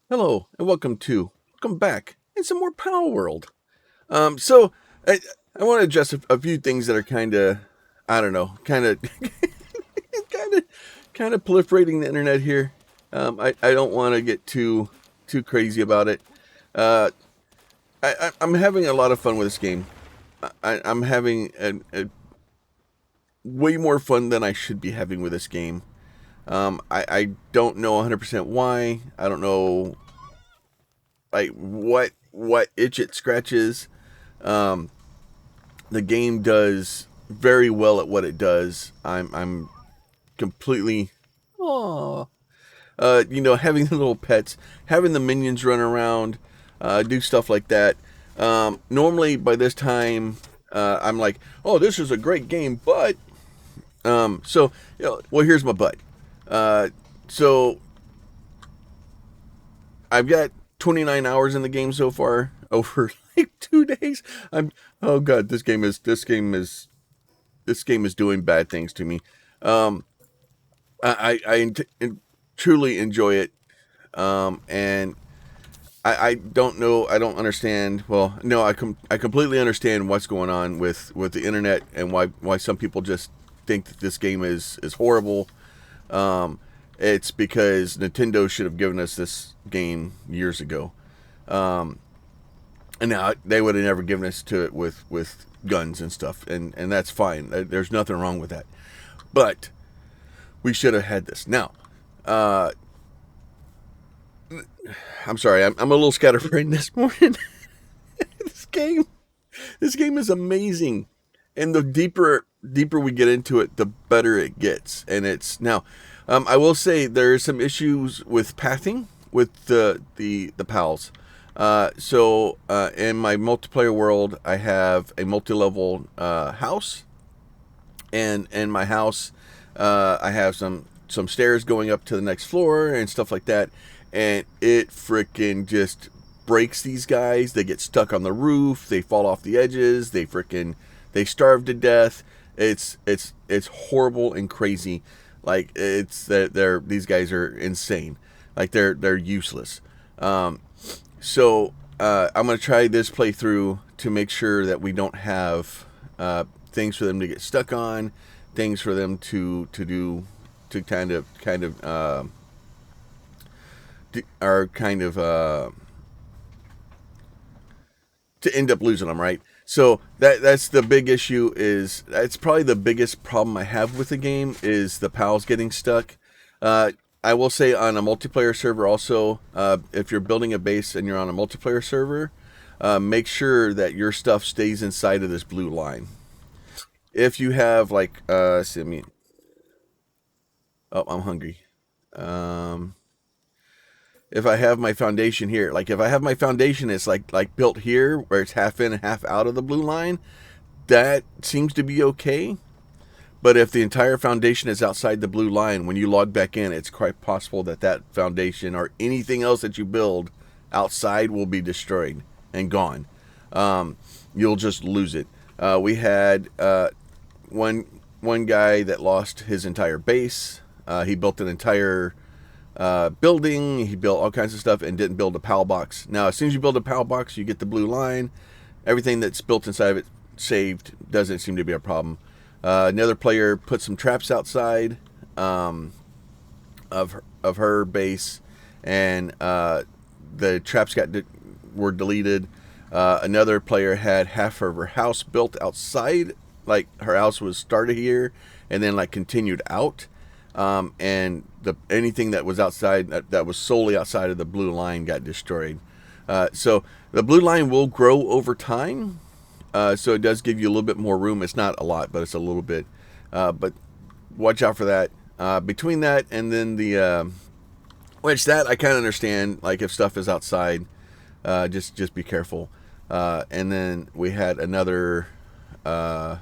Hello and welcome back, and some more Palworld. So I I want to address a few things that are kind of, I don't know, kind of kind of kind of proliferating the internet here. I don't want to get too crazy about it. Uh, I'm having a lot of fun with this game. I'm having a way more fun than I should be having with this game. I don't know 100% why. I don't know like what itch it scratches. Um, the game does very well at what it does. I'm completely, oh, having the little pets, having the minions run around, do stuff like that. Normally by this time, I'm like, oh, this is a great game, but well, here's my but. Uh, so I've got 29 hours in the game so far over like 2 days. I'm oh god, this game is doing bad things to me. Um, I truly enjoy it, and I don't know, I don't understand. Well, no, I completely understand what's going on with the internet and why some people just think that this game is horrible. Um, it's because Nintendo should have given us this game years ago. Um, and now they would have never given us to it with guns and stuff, and that's fine. There's nothing wrong with that. But we should have had this. Now, uh, I'm sorry, I'm a little scatterbrained this morning. this game, this game is amazing, and the deeper we get into it, the better it gets. And it's now, I will say there are some issues with pathing with the pals. In my multiplayer world, I have a multi-level house, and in my house, I have some stairs going up to the next floor and stuff like that, and it freaking just breaks these guys. They get stuck on the roof. They fall off the edges. They starve to death. It's horrible and crazy. Like it's they're these guys are insane. Like they're useless. I'm gonna try this playthrough to make sure that we don't have things for them to get stuck on, things for them to do to are kind of to end up losing them, right? So that's the big issue. Is that's probably the biggest problem I have with the game is the pals getting stuck. Uh, I will say on a multiplayer server also, if you're building a base and you're on a multiplayer server, make sure that your stuff stays inside of this blue line. If you have like, see, I mean, oh, I'm hungry. Um, if I have my foundation here, like if I have my foundation, it's like built here where it's half in and half out of the blue line. That seems to be okay. But if the entire foundation is outside the blue line, when you log back in, it's quite possible that that foundation or anything else that you build outside will be destroyed and gone. You'll just lose it. We had one guy that lost his entire base. He built an entire building. He built all kinds of stuff and didn't build a PAL box. Now, as soon as you build a PAL box, you get the blue line. Everything that's built inside of it saved. Doesn't seem to be a problem. Another player put some traps outside of her base, and the traps were deleted. Another player had half of her house built outside, like her house was started here and then like continued out. And anything that was outside that was solely outside of the blue line got destroyed. So the blue line will grow over time. So it does give you a little bit more room. It's not a lot, but it's a little bit. But watch out for that. Between that and then which that I kind of understand. Like if stuff is outside, just be careful. And then we had another, and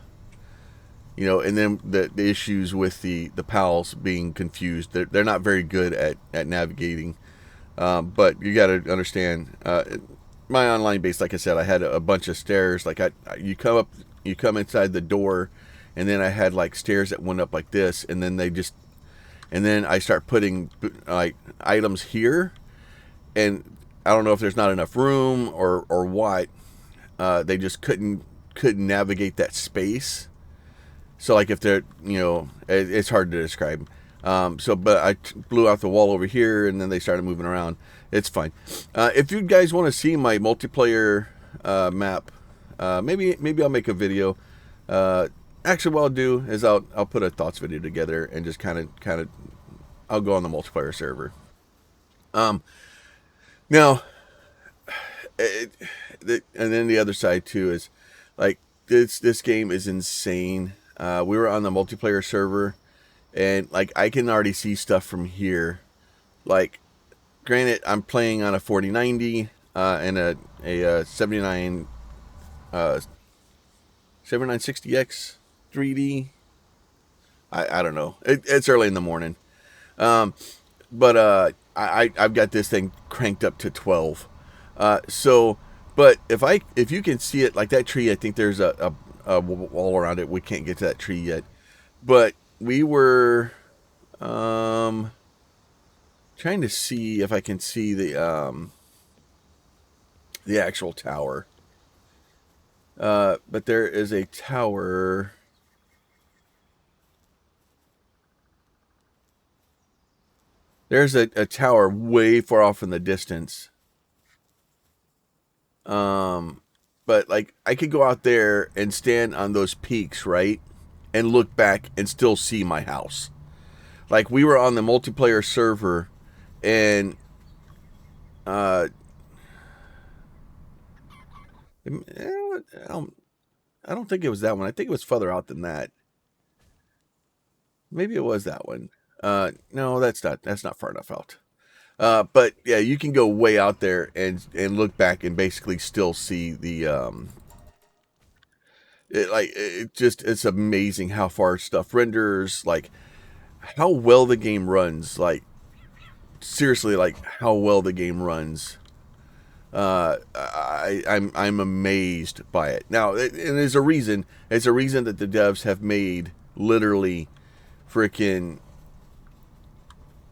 then the issues with the pals being confused. They're not very good at navigating. But you got to understand. My online base, like I said, I had a bunch of stairs. Like you come inside the door, and then I had like stairs that went up like this, and then I start putting like items here, and I don't know if there's not enough room or what. They just couldn't navigate that space. So like if they're, it's hard to describe. But I blew out the wall over here, and then they started moving around. It's fine. If you guys want to see my multiplayer map, maybe I'll make a video. Actually, what I'll do is I'll put a thoughts video together and just kind of I'll go on the multiplayer server. Now, and then the other side too is like this game is insane. We were on the multiplayer server, and like I can already see stuff from here. Like, granted, I'm playing on a 4090 and a 7960X 3D. I don't know. It's early in the morning. But I've got this thing cranked up to 12. But if you can see it, like that tree, I think there's a wall around it. We can't get to that tree yet. But we were trying to see if I can see the actual tower. But there is a tower. There's a tower way far off in the distance. But like I could go out there and stand on those peaks, right? And look back and still see my house. Like we were on the multiplayer server, and I don't think it was that one. I think it was further out than that. Maybe it was that one. No, that's not far enough out. But yeah, you can go way out there and look back and basically still see the it's amazing how far stuff renders, like how well the game runs, like seriously, like how well the game runs. I'm amazed by it. Now, and there's a reason. It's a reason that the devs have made literally freaking.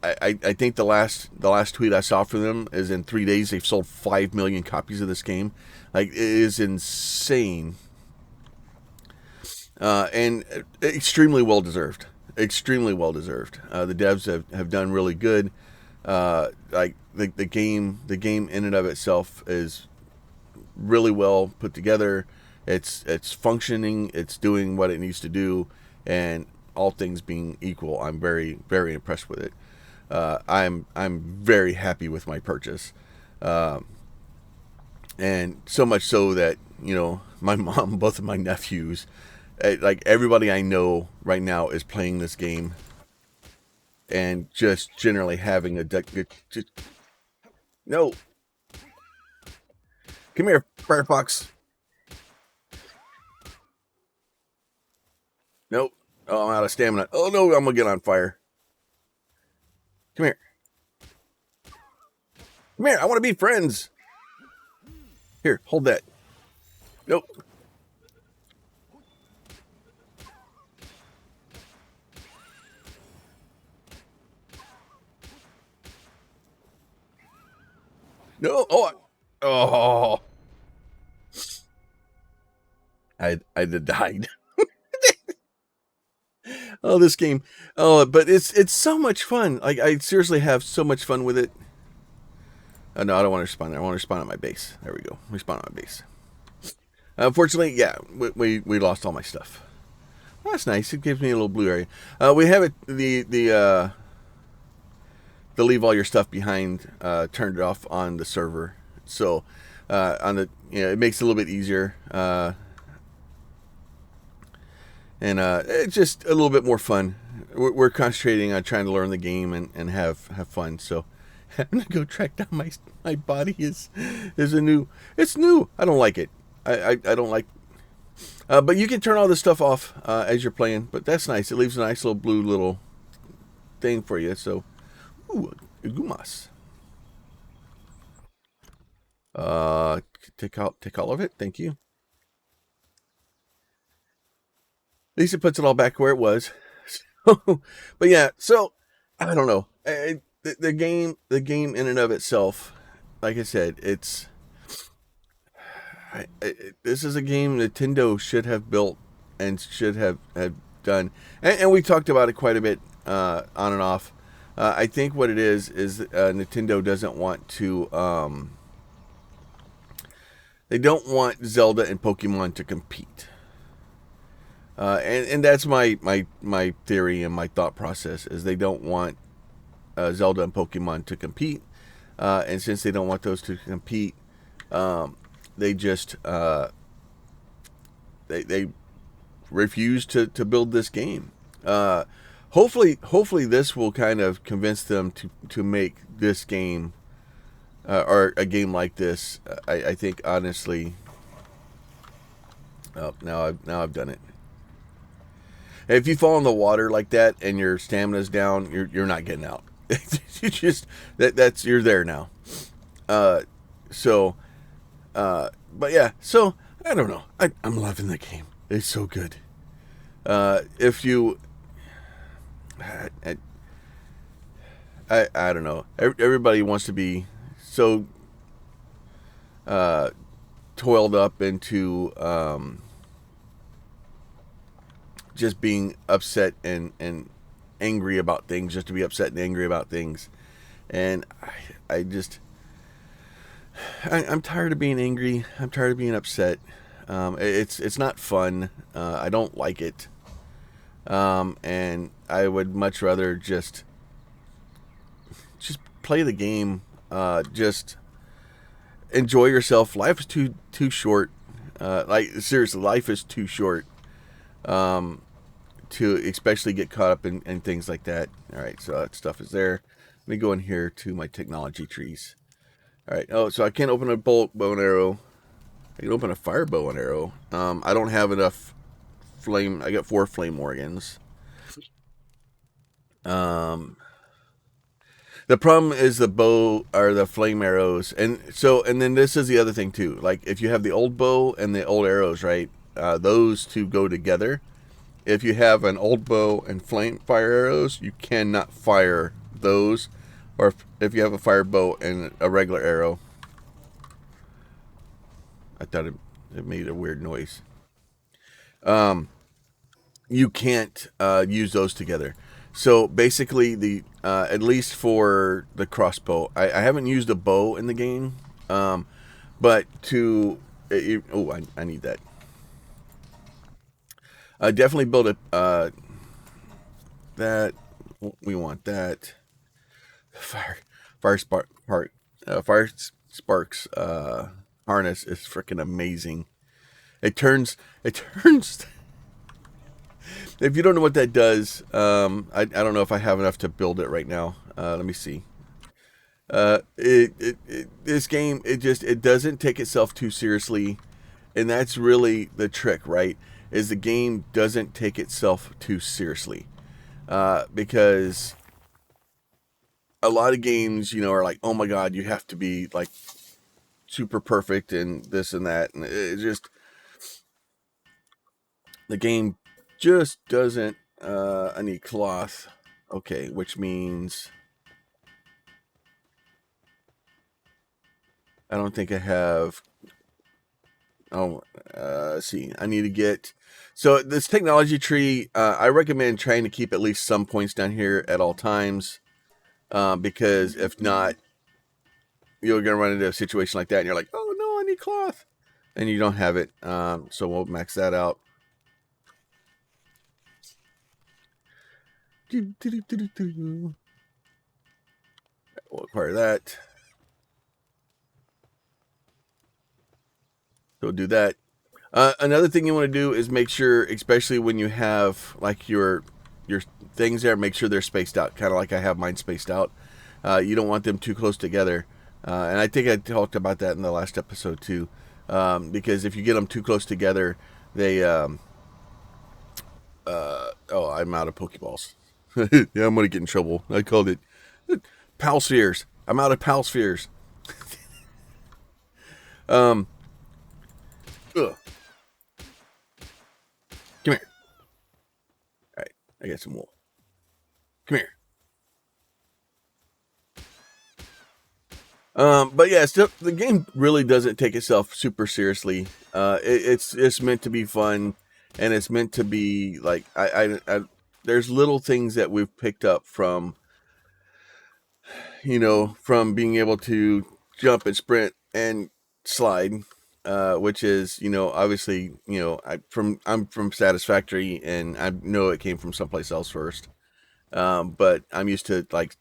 I think the last tweet I saw from them is in 3 days they've sold 5 million copies of this game. Like, it is insane. And extremely well deserved. Extremely well deserved. The devs have done really good. Like the game in and of itself is really well put together. It's functioning. It's doing what it needs to do, and all things being equal, I'm very, very impressed with it. I'm very happy with my purchase, and so much so that my mom, both of my nephews, like everybody I know right now is playing this game, and just generally having a no. Come here, Firefox. Nope. Oh, I'm out of stamina. Oh no, I'm gonna get on fire. Come here. Come here. I want to be friends. Here, hold that. Nope. No. Oh. I'd have died. Oh, this game. Oh, but it's so much fun. Like I seriously have so much fun with it. No, I don't want to respawn there. I want to respawn at my base. There we go. Respawn at my base. Unfortunately, yeah, we lost all my stuff. Well, that's nice. It gives me a little blue area. We have it the leave all your stuff behind turned off on the server. So on the it makes it a little bit easier. And it's just a little bit more fun. We're concentrating on trying to learn the game and have fun. So having to go track down my body is a new. It's new. I don't like it. I don't like. But you can turn all this stuff off as you're playing. But that's nice. It leaves a nice little blue little thing for you. So, ooh, a Gumas. Take all of it. Thank you. At least it puts it all back where it was. But yeah, so I don't know. The game in and of itself like I said, this is a game Nintendo should have built and should have done, and we talked about it quite a bit on and off. I think what it is Nintendo doesn't want to. They don't want Zelda and Pokemon to compete, and that's my theory and my thought process is they don't want Zelda and Pokemon to compete, and since they don't want those to compete, they just they refuse to build this game. Hopefully this will kind of convince them to make this game or a game like this. I think honestly, oh, now I've done it. If you fall in the water like that and your stamina's down, you're not getting out. You just that's you're there now. So, but yeah. So I don't know. I'm loving the game. It's so good. If you, I don't know. Everybody wants to be so toiled up into just being upset and angry about things, just to be upset and angry about things. And I'm tired of being angry. I'm tired of being upset. It's not fun. I don't like it. And I would much rather just play the game. Just enjoy yourself. Life is too short. Like seriously, life is too short. To especially get caught up in things like that. All right, so that stuff is there. Let me go in here to my technology trees. All right. Oh, so I can't open a bow and arrow. I can open a fire bow and arrow. I don't have enough flame. I got 4 flame organs. The problem is the bow or the flame arrows, and then this is the other thing too. Like if you have the old bow and the old arrows, right? Those two go together. If you have an old bow and fire arrows, you cannot fire those. Or if you have a fire bow and a regular arrow. I thought it made a weird noise. You can't use those together. So basically, the at least for the crossbow, I haven't used a bow in the game, but I need that. Definitely build that. We want that. Fire sparks harness is freaking amazing. It turns. If you don't know what that does, I don't know if I have enough to build it right now. Let me see. This game, it doesn't take itself too seriously, and that's really the trick, right? Is the game doesn't take itself too seriously, because a lot of games, are like, oh my god, you have to be like super perfect and this and that, and it just the game just doesn't. I need cloth, okay, which means I don't think I have. Oh, see, I need to get. So this technology tree, I recommend trying to keep at least some points down here at all times, because if not, you're gonna run into a situation like that, and you're like, oh no, I need cloth, and you don't have it. So we'll max that out. We'll acquire that. So do that. Another thing you want to do is make sure, especially when you have like your things there, make sure they're spaced out, kind of like I have mine spaced out. You don't want them too close together, and I think I talked about that in the last episode too. Because if you get them too close together, they oh, I'm out of Pokeballs. Yeah, I'm gonna get in trouble. I called it Pal Spheres. I'm out of Pal Spheres. Ugh. Come here. All right, I got some wool. Come here. But yeah, still, the game really doesn't take itself super seriously. It's meant to be fun, and it's meant to be like there's little things that we've picked up from from being able to jump and sprint and slide, which is obviously I'm from Satisfactory, and I know it came from someplace else first. But I'm used to like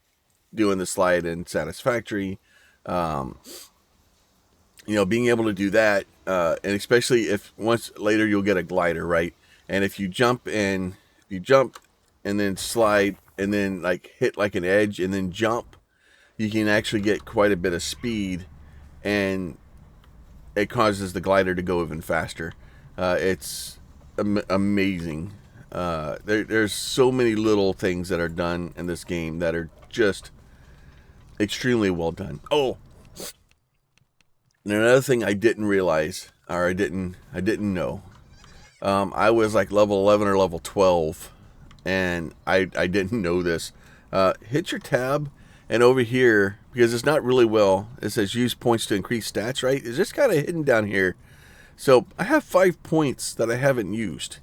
doing the slide in Satisfactory. Um, being able to do that, and especially if once later you'll get a glider, right? And if you jump and then slide and then like hit like an edge and then jump, you can actually get quite a bit of speed, and it causes the glider to go even faster. It's amazing. There's so many little things that are done in this game that are just extremely well done. Oh, and another thing I didn't realize, or I didn't know. I was like level 11 or level 12, and I didn't know this. Hit your tab, and over here, because it's not really well, it says use points to increase stats, right? It's just kind of hidden down here. So I have 5 points that I haven't used.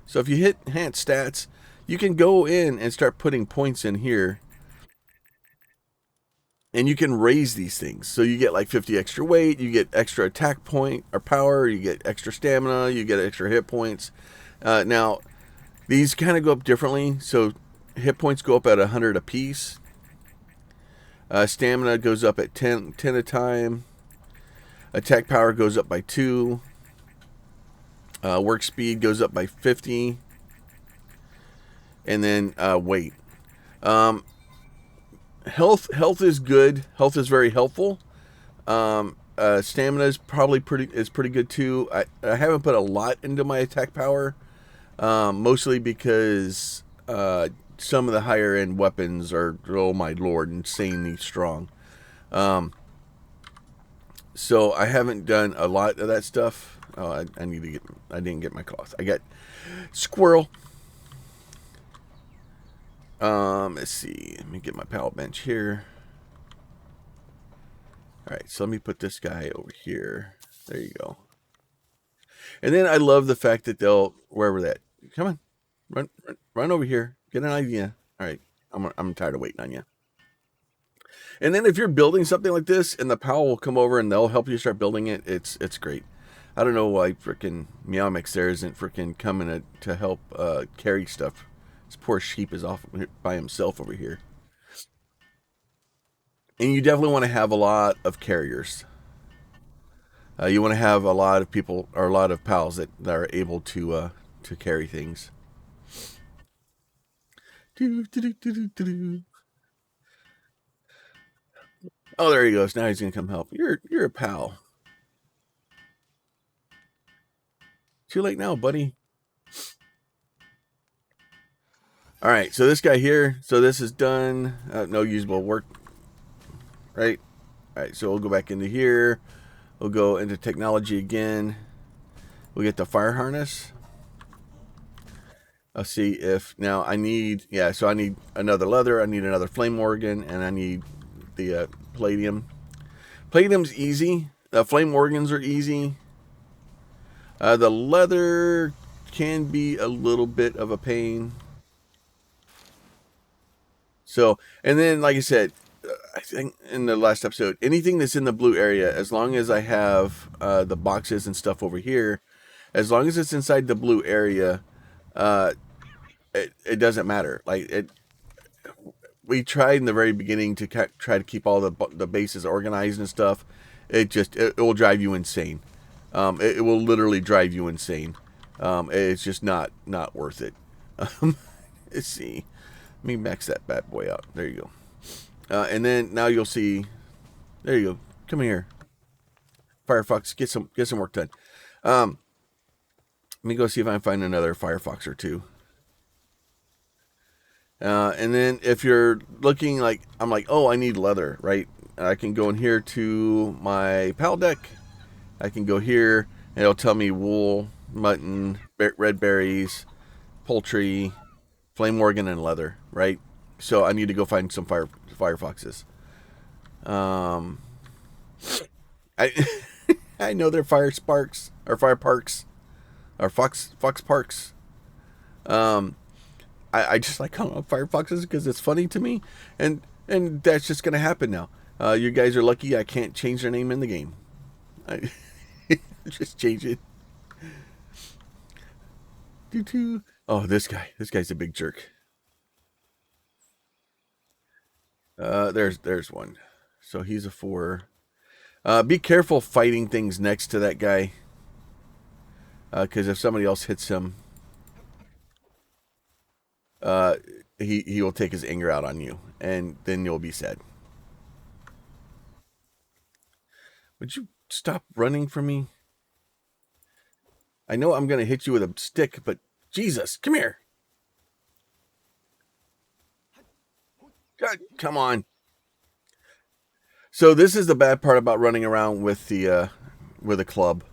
So if you hit enhance stats, you can go in and start putting points in here, and you can raise these things. So you get like 50 extra weight, you get extra attack point or power, you get extra stamina, you get extra hit points. Now, these kind of go up differently. So hit points go up at 100 apiece. Stamina goes up at 10 a time. Attack power goes up by 2. Work speed goes up by 50. And then weight. Health is good. Health is very helpful. Stamina is probably pretty good too. I haven't put a lot into my attack power, mostly because some of the higher end weapons are, oh my lord, insanely strong. So I haven't done a lot of that stuff. Oh, I need to get. I didn't get my cloth. I got squirrel. Let's see. Let me get my pallet bench here. All right, so let me put this guy over here. There you go. And then I love the fact that they'll wherever that. Come on, run over here. Get an idea. All right, I'm tired of waiting on you. And then if you're building something like this, and the pal will come over and they'll help you start building it, it's great. I don't know why freaking Meowmix there isn't freaking coming to help carry stuff. This poor sheep is off by himself over here. And you definitely want to have a lot of carriers. You want to have a lot of people or a lot of pals that are able to carry things. Oh, there he goes. Now he's gonna come help. You're a pal. Too late now, buddy. All right, so this guy here. So this is done. No usable work. Right. All right. So we'll go back into here. We'll go into technology again. We'll get the fire harness. I'll see if now I need, yeah, so I need another leather, I need another flame organ, and I need the palladium. Palladium's easy. The flame organs are easy. The leather can be a little bit of a pain. So, and then, like I said, I think in the last episode, anything that's in the blue area, as long as I have the boxes and stuff over here, as long as it's inside the blue area, uh, it doesn't matter. Like we tried in the very beginning to try to keep all the bases organized and stuff. It will drive you insane. It will literally drive you insane. It's just not worth it. Let's see. Let me max that bad boy out. There you go. And then now you'll see. There you go. Come here, Firefox. Get some work done. Let me go see if I can find another Firefox or two. And then if you're looking like, I'm like, oh, I need leather, right? I can go in here to my PAL deck. I can go here and it'll tell me wool, mutton, red berries, poultry, flame organ, and leather, right? So I need to go find some firefoxes. I I know they're fire sparks or fire parks or fox parks. Um, I just like calling them fire foxes because it's funny to me, and that's just gonna happen now. You guys are lucky I can't change their name in the game. I just change it. Doo-doo. Oh, this guy's a big jerk. There's one. So he's a 4. Be careful fighting things next to that guy, because if somebody else hits him, uh, he will take his anger out on you, and then you'll be sad. Would you stop running from me? I know I'm gonna hit you with a stick, but Jesus, come here! God, come on! So this is the bad part about running around with a club,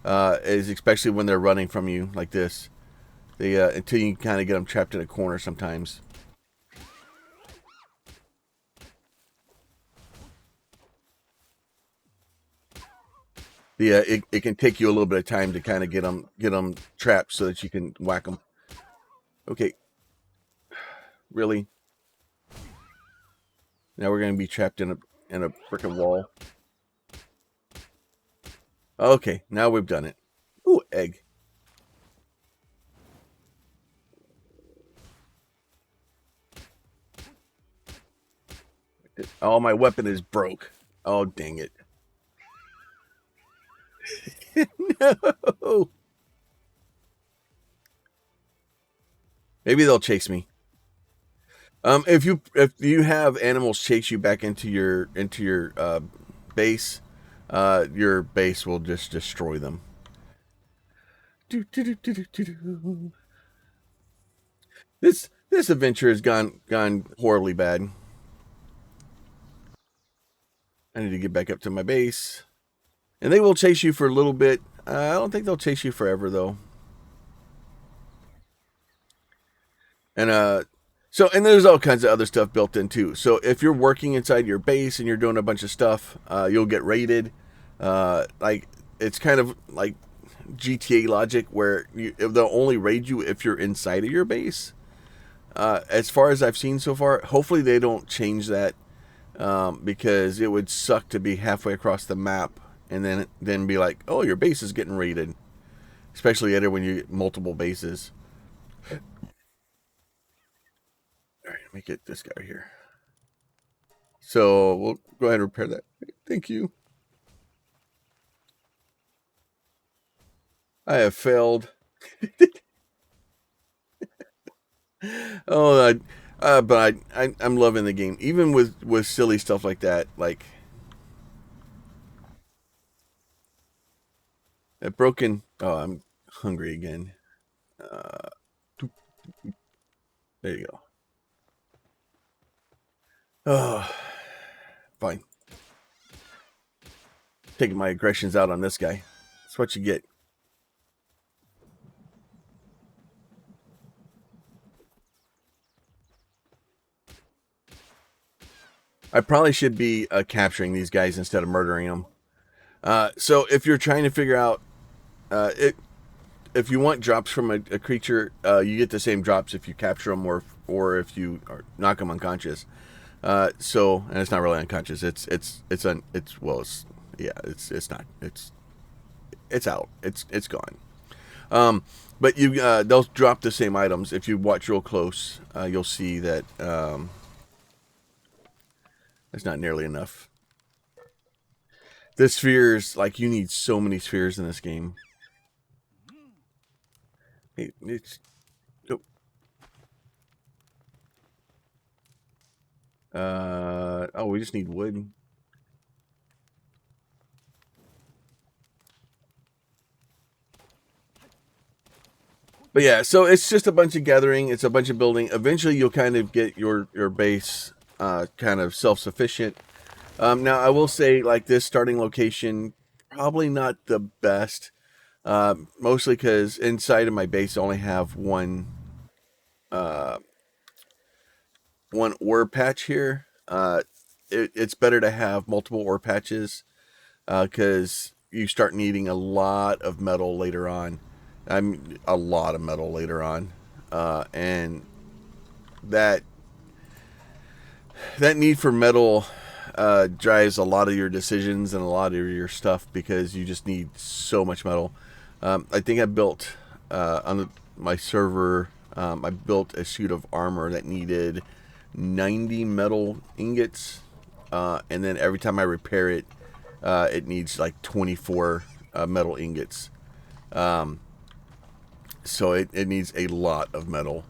is especially when they're running from you like this. They until you kind of get them trapped in a corner sometimes. It can take you a little bit of time to kind of get them trapped so that you can whack them. Okay, really? Now we're gonna be trapped in a freaking wall. Okay, now we've done it. Ooh, egg. Oh, my weapon is broke. Oh, dang it. No. Maybe they'll chase me. If you have animals chase you back into your your base will just destroy them. This adventure has gone horribly bad. I need to get back up to my base, and they will chase you for a little bit. I don't think they'll chase you forever though. And and there's all kinds of other stuff built in too. So if you're working inside your base and you're doing a bunch of stuff, you'll get raided. Like it's kind of like GTA logic where they'll only raid you if you're inside of your base. As far as I've seen so far, hopefully they don't change that, because it would suck to be halfway across the map and then be like, oh, your base is getting raided, especially when you get multiple bases. All right, let me get this guy right here. So we'll go ahead and repair that. Thank you. I have failed. Oh, but I'm loving the game, even with silly stuff like that. Like that broken. Oh, I'm hungry again. Uh, there you go. Oh, fine. Taking my aggressions out on this guy. That's what you get. I probably should be capturing these guys instead of murdering them. So if you're trying to figure out it, if you want drops from a creature, you get the same drops if you capture them or if you knock them unconscious. And it's not really unconscious. It's well, it's not. It's out. It's gone. But they'll drop the same items. If you watch real close, you'll see that it's not nearly enough. The spheres, like you need so many spheres in this game. It's oh, we just need wood. But yeah, so it's just a bunch of gathering. It's a bunch of building. Eventually, you'll kind of get your base kind of self sufficient. Now, I will say, like this starting location, probably not the best. Mostly because inside of my base, I only have uh, one ore patch here. It's better to have multiple ore patches because you start needing a lot of metal later on. I mean, a lot of metal later on, and that that need for metal drives a lot of your decisions and a lot of your stuff because you just need so much metal. I think I built on my server. I built a suit of armor that needed 90 metal ingots, and then every time I repair it, it needs like 24 metal ingots. So it needs a lot of metal.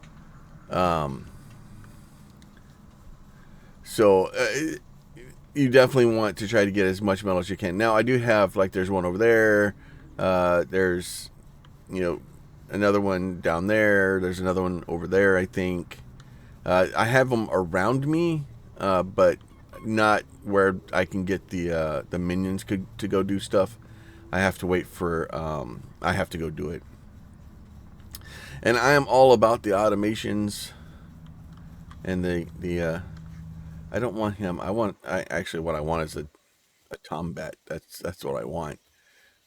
So you definitely want to try to get as much metal as you can. Now I do have, like, there's one over there. There's, you know, another one down there. There's another one over there, I think. I have them around me, but not where I can get the minions to go do stuff. I have to wait for I have to go do it. And I am all about the automations and the I don't want him. I actually, what I want is a Tombat. That's what I want.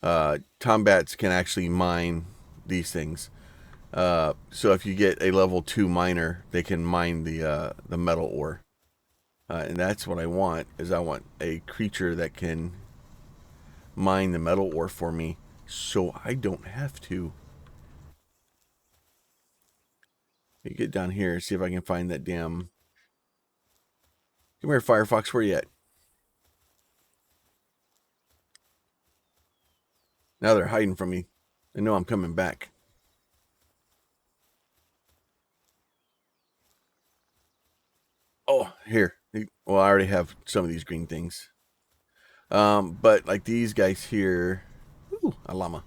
Tombats can actually mine these things. So if you get a level 2 miner, they can mine the metal ore. And that's what I want, is I want a creature that can mine the metal ore for me so I don't have to. Let me get down here and see if I can find that damn... Come here, Firefox, where you at? Now they're hiding from me. They know I'm coming back. Oh, here. Well, I already have some of these green things. But like these guys here... Ooh, a llama.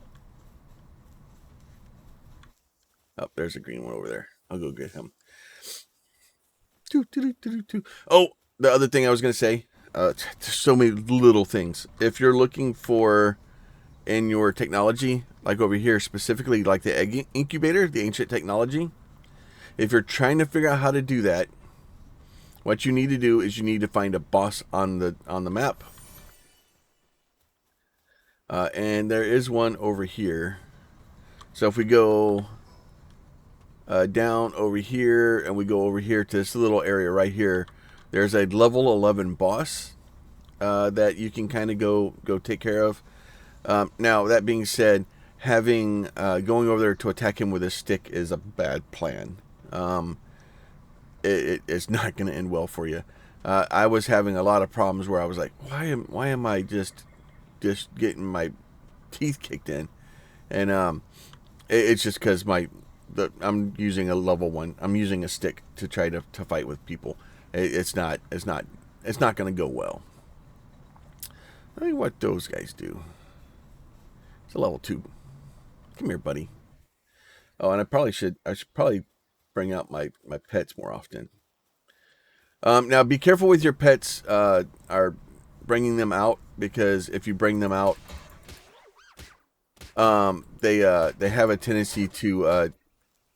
Oh, there's a green one over there. I'll go get him. Oh, the other thing I was going to say, there's so many little things. If you're looking for, in your technology, like over here specifically, like the egg incubator, the ancient technology, if you're trying to figure out how to do that, what you need to do is you need to find a boss on the map. And there is one over here. So if we go down over here and we go over here to this little area right here, there's a level 11 boss that you can kind of go take care of. Now, that being said, having going over there to attack him with a stick is a bad plan. It's not going to end well for you. I was having a lot of problems where I was like, why am I just getting my teeth kicked in? And it's just because I'm using a level 1. I'm using a stick to try to fight with people. It's not going to go well. I mean, what those guys do. It's a level 2. Come here, buddy. Oh, and I should probably bring out my pets more often. Now, be careful with your pets. Are bringing them out, because if you bring them out, they have a tendency to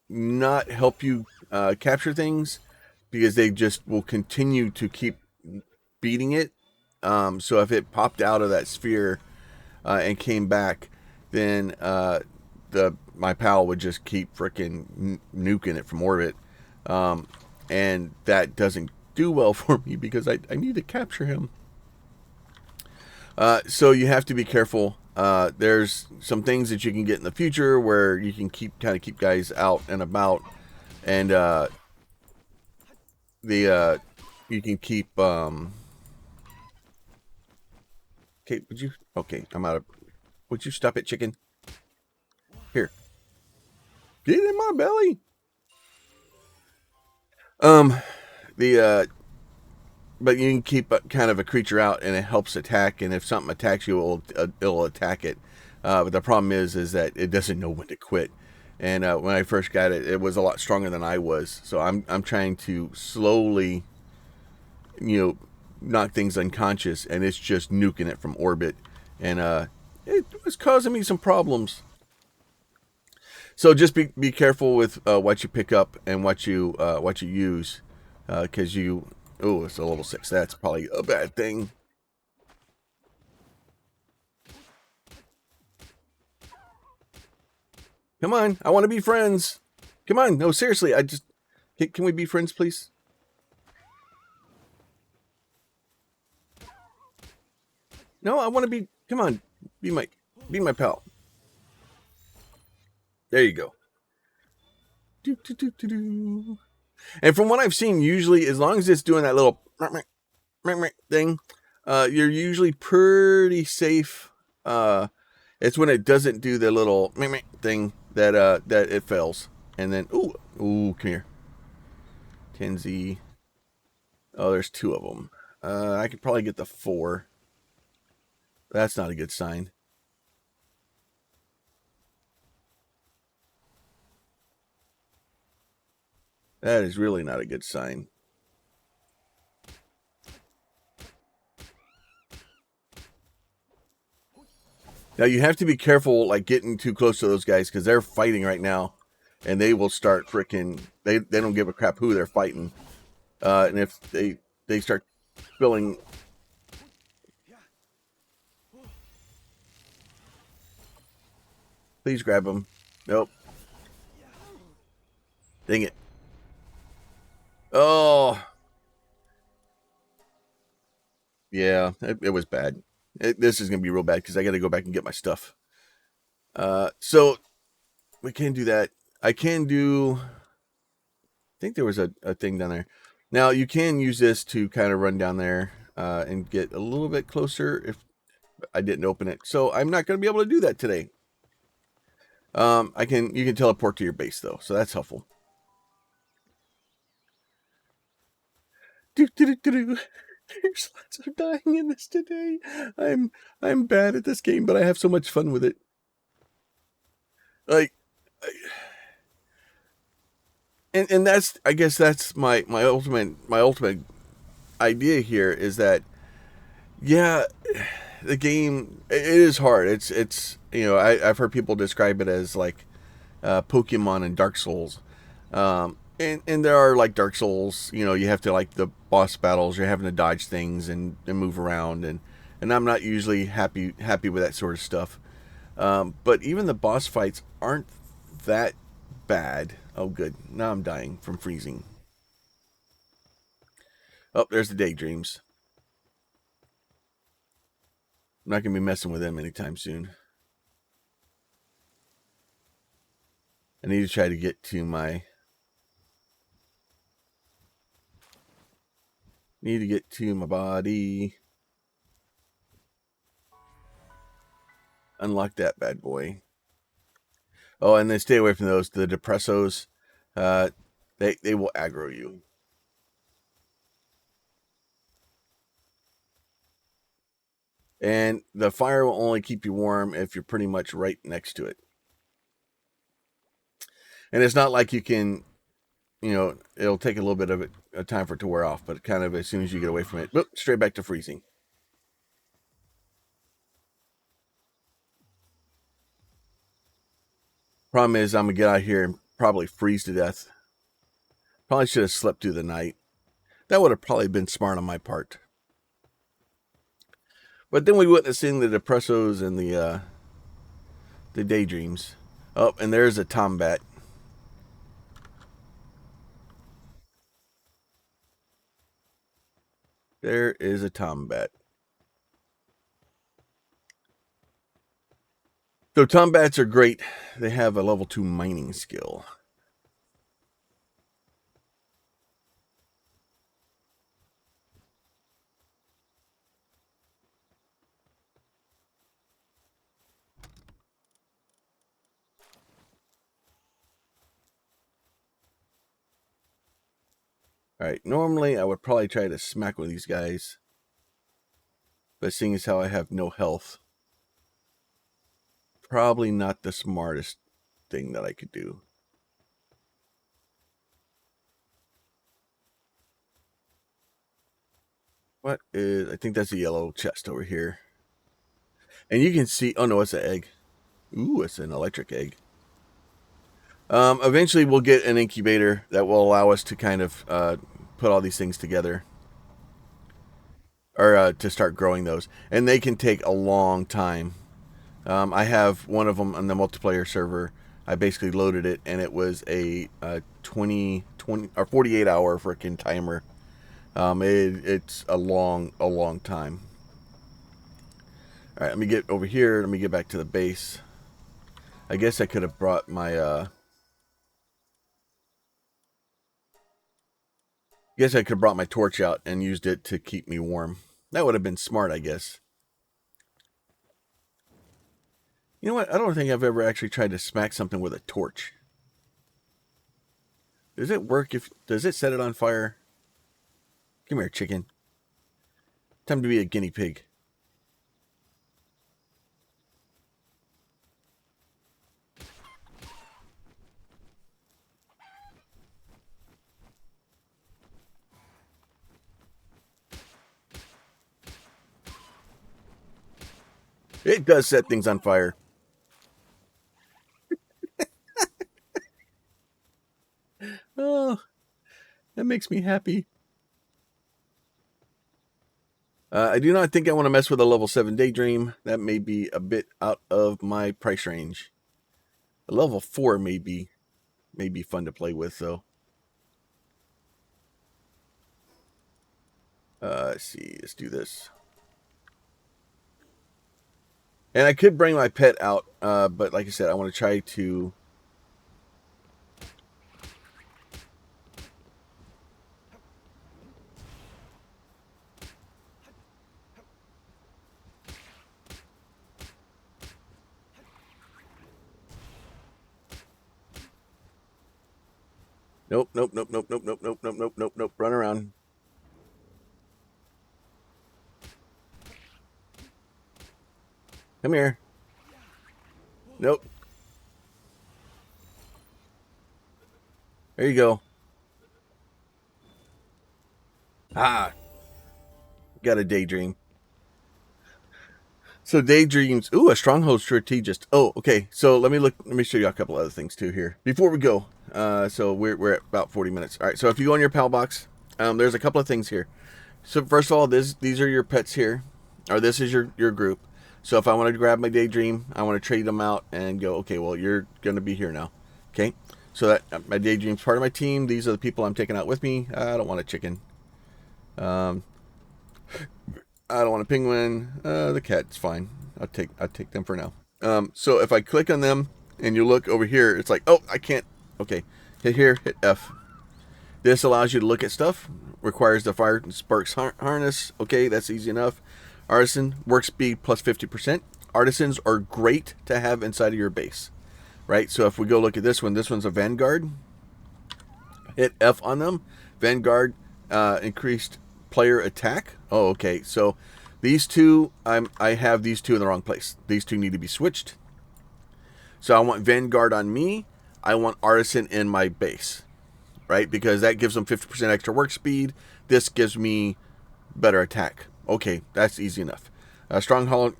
not help you capture things, because they just will continue to keep beating it. So if it popped out of that sphere and came back, then my pal would just keep freaking nuking it from orbit, and that doesn't do well for me because I need to capture him. So you have to be careful. There's some things that you can get in the future where you can keep guys out and about, and you can keep okay, I'm out of... Would you stop it, chicken? Here. Get in my belly. But you can keep kind of a creature out, and it helps attack. And if something attacks you, it'll attack it. But the problem is that it doesn't know when to quit. And when I first got it, it was a lot stronger than I was. So I'm trying to slowly, knock things unconscious, and it's just nuking it from orbit. And it was causing me some problems. So just be careful with what you pick up and what you use, because it's a level 6. That's probably a bad thing. Come on, I want to be friends. Come on, no, seriously, I just can we be friends, please? No, I want to be. Come on, be my pal. There you go. Do, do, do, do, do. And from what I've seen, usually as long as it's doing that little thing, you're usually pretty safe. It's when it doesn't do the little thing that it fails. And then come here, Kenzie. Oh, there's two of them. I could probably get the four. That's not a good sign. That is really not a good sign. Now you have to be careful, like getting too close to those guys because they're fighting right now, and they will start freaking. They don't give a crap who they're fighting, and if they start spilling. Please grab them. Nope. Dang it. Oh. Yeah, it was bad. This is going to be real bad because I got to go back and get my stuff. So we can do that. I can do. I think there was a thing down there. Now you can use this to kind of run down there and get a little bit closer if I didn't open it. So I'm not going to be able to do that today. You can teleport to your base though, so that's helpful. There's lots of dying in this today. I'm bad at this game, but I have so much fun with it. Like, and that's I guess that's my ultimate idea here is that yeah, the game it is hard. It's I've heard people describe it as like Pokemon and Dark Souls. And there are like Dark Souls, you have to like the boss battles, you're having to dodge things and move around and I'm not usually happy with that sort of stuff. But even the boss fights aren't that bad. Oh good. Now I'm dying from freezing. Oh, there's the daydreams. I'm not gonna be messing with them anytime soon. I need to try to get to my body. Unlock that bad boy. Oh, and then stay away from those. The depressos, they will aggro you. And the fire will only keep you warm if you're pretty much right next to it. And it's not like you can, it'll take a little bit of a time for it to wear off, but kind of as soon as you get away from it, boop, straight back to freezing. Problem is, I'm going to get out here and probably freeze to death. Probably should have slept through the night. That would have probably been smart on my part. But then we wouldn't have seen the depressos and the daydreams. Oh, and there's a Tombat. There is a Tombat. So Tombats are great. They have a level 2 mining skill. Alright, normally I would probably try to smack with these guys. But seeing as how I have no health, probably not the smartest thing that I could do. What is... I think that's a yellow chest over here. And you can see... Oh no, it's an egg. Ooh, it's an electric egg. Eventually we'll get an incubator that will allow us to kind of put all these things together. Or to start growing those. And they can take a long time. I have one of them on the multiplayer server I basically loaded it, and it was a 20 or 48 hour freaking timer. It's a long time. All right, let me get over here. Let me get back to the base. I guess I could have brought my torch out and used it to keep me warm. That would have been smart, I guess. You know what? I don't think I've ever actually tried to smack something with a torch. Does it work does it set it on fire? Come here, chicken. Time to be a guinea pig. It does set things on fire. Oh, that makes me happy. I do not think I want to mess with a level 7 Daydream. That may be a bit out of my price range. A level 4 may be fun to play with, though. Let's see. Let's do this. And I could bring my pet out, but like I said, I want to try to... Nope. Run around. Come here. Nope. There you go. Ah. Got a Daydream. So Daydreams. Ooh, a Stronghold Strategist. Oh, okay. So let me show you a couple other things too here before we go. So we're at about 40 minutes. All right. So if you go on your PAL box, there's a couple of things here. So first of all, these are your pets here, or this is your group. So if I want to grab my Daydream, I want to trade them out and go, okay, well, you're going to be here now. Okay. So that my Daydream's part of my team. These are the people I'm taking out with me. I don't want a chicken. I don't want a penguin. The cat's fine. I'll take them for now. So if I click on them and you look over here, it's like, oh, I can't. Okay. Hit here, hit F. This allows you to look at stuff. Requires the fire and sparks harness. Okay, that's easy enough. Artisan, work speed plus 50%. Artisans are great to have inside of your base, right? So if we go look at this one's a Vanguard. Hit F on them. Vanguard, increased player attack. Oh, okay. So these two, I have these two in the wrong place. These two need to be switched. So I want Vanguard on me. I want Artisan in my base, right? Because that gives them 50% extra work speed. This gives me better attack. Okay, that's easy enough. Stronghold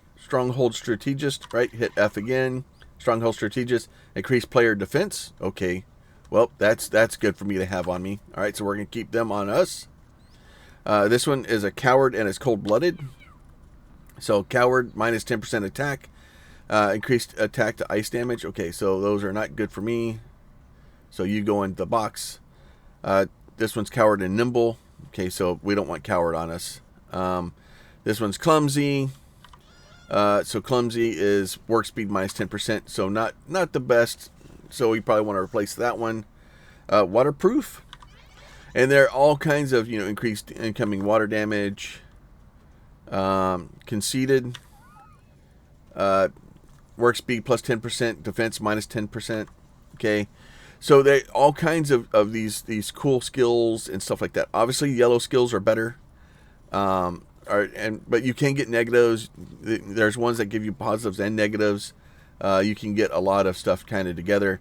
Strategist, right? Hit F again. Stronghold Strategist, increase player defense. Okay, well, that's good for me to have on me. All right, so we're going to keep them on us. This one is a Coward and it's cold-blooded. So Coward, minus 10% attack. Increased attack to ice damage. Okay, so those are not good for me. So you go in the box. This one's Coward and Nimble. Okay, so we don't want Coward on us. This one's Clumsy. So Clumsy is work speed minus 10%. So not the best. So we probably want to replace that one. Waterproof. And there are all kinds of, increased incoming water damage. Conceited. Work speed plus 10%. Defense minus 10%. Okay. So they all kinds of these cool skills and stuff like that. Obviously, yellow skills are better. But you can get negatives. There's ones that give you positives and negatives. You can get a lot of stuff kind of together.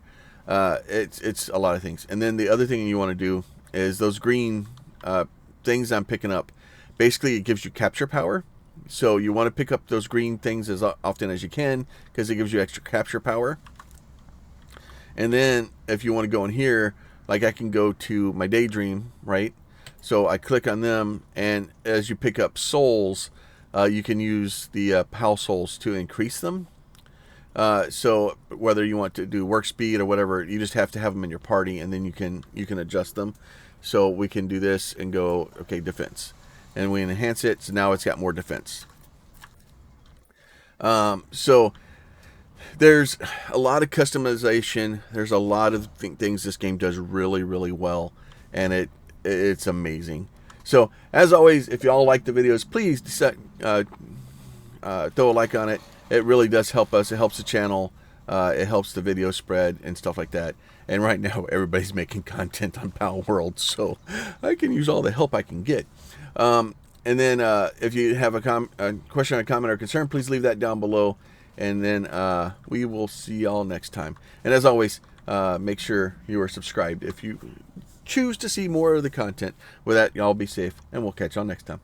It's a lot of things. And then the other thing you want to do is those green things I'm picking up. Basically, it gives you capture power. So you want to pick up those green things as often as you can because it gives you extra capture power. And then if you want to go in here, like I can go to my Daydream, right? So I click on them, and as you pick up souls, you can use the PAL souls to increase them. So whether you want to do work speed or whatever, you just have to have them in your party, and then you can adjust them. So we can do this and go, okay, defense, and we enhance it, so now it's got more defense. So there's a lot of customization. There's a lot of things this game does really, really well, and it's amazing. So as always, if y'all like the videos, please throw a like on it. It really does help us. It helps the channel. It helps the video spread and stuff like that. And right now, everybody's making content on Palworld, so I can use all the help I can get. And then if you have a question, a comment, or concern, please leave that down below. And then we will see y'all next time. And as always, make sure you are subscribed if you choose to see more of the content. With that, y'all be safe, and we'll catch y'all next time.